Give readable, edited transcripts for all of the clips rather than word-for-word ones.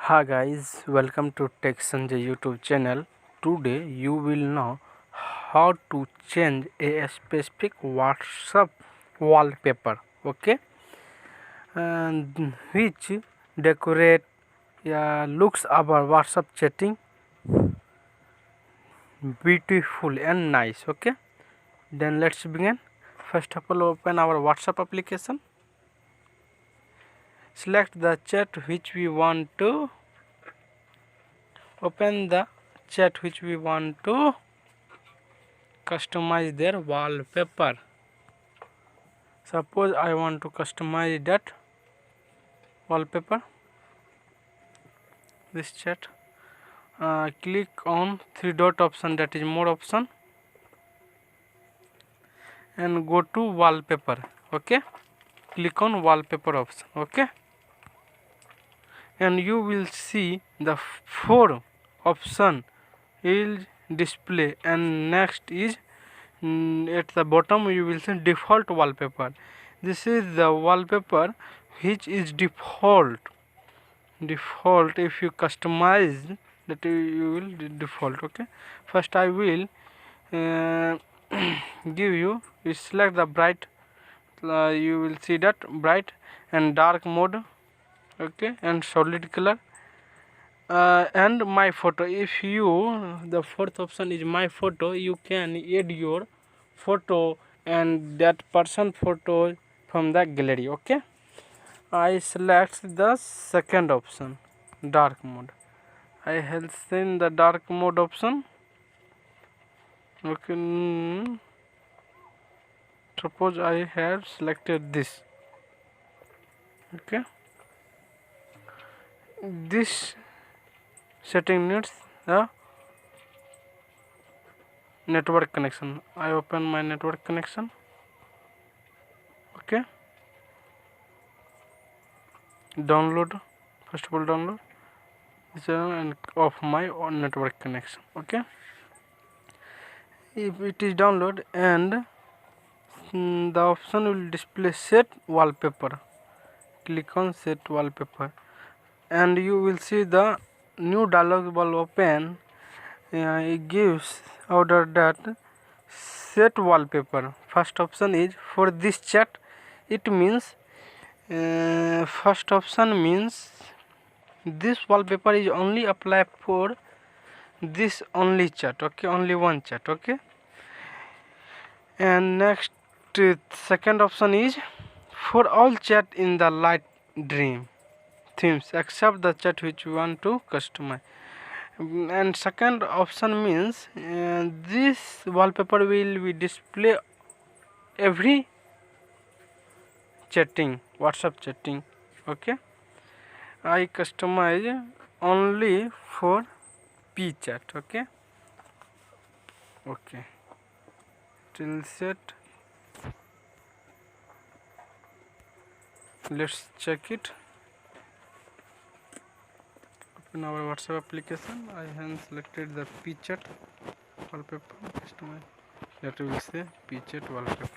Hi guys, welcome to Tech Sunjay YouTube channel. Today you will know how to change a specific WhatsApp wallpaper, okay, and which decorate looks our WhatsApp chatting beautiful and nice. Okay, then let's begin. First of all, open our WhatsApp application. Select the chat which we want to open the chat which we want to customize their wallpaper. Suppose I want to customize that wallpaper, this chat. Click on three dot option, that is more option, and go to wallpaper. Okay, click on wallpaper option. Okay, and you will see the four option will display, and next is at the bottom you will see default wallpaper. This is the wallpaper which is default. If you customize that, you will default. Okay, first I will give you select the bright, you will see that bright and dark mode. Okay, and solid color, and my photo. If you, the fourth option is my photo, you can add your photo and that person photo from the gallery. Okay, I select the second option, dark mode. I have seen the dark mode option. Okay, suppose I have selected this. Okay, this setting needs the network connection. I open my network connection. Okay, download, first of all download this and off my own network connection. Okay, if it is download, and the option will display set wallpaper. Click on set wallpaper, and you will see the new dialog will open. It gives order that set wallpaper. First option is for this chat. It means first option means this wallpaper is only apply for this only chat. Okay, only one chat. Okay, and next second option is for all chat in the light dream themes except the chat which you want to customize. And second option means this wallpaper will be display every chatting, WhatsApp chatting. Okay, I customize only for P chat. Okay, till set. Let's check it. Open our WhatsApp application. I have selected the P chat wallpaper. Customize, that will say P chat wallpaper.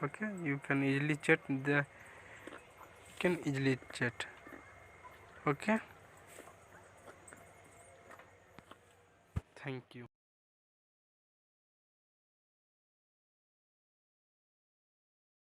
Okay, you can easily chat Okay, thank you.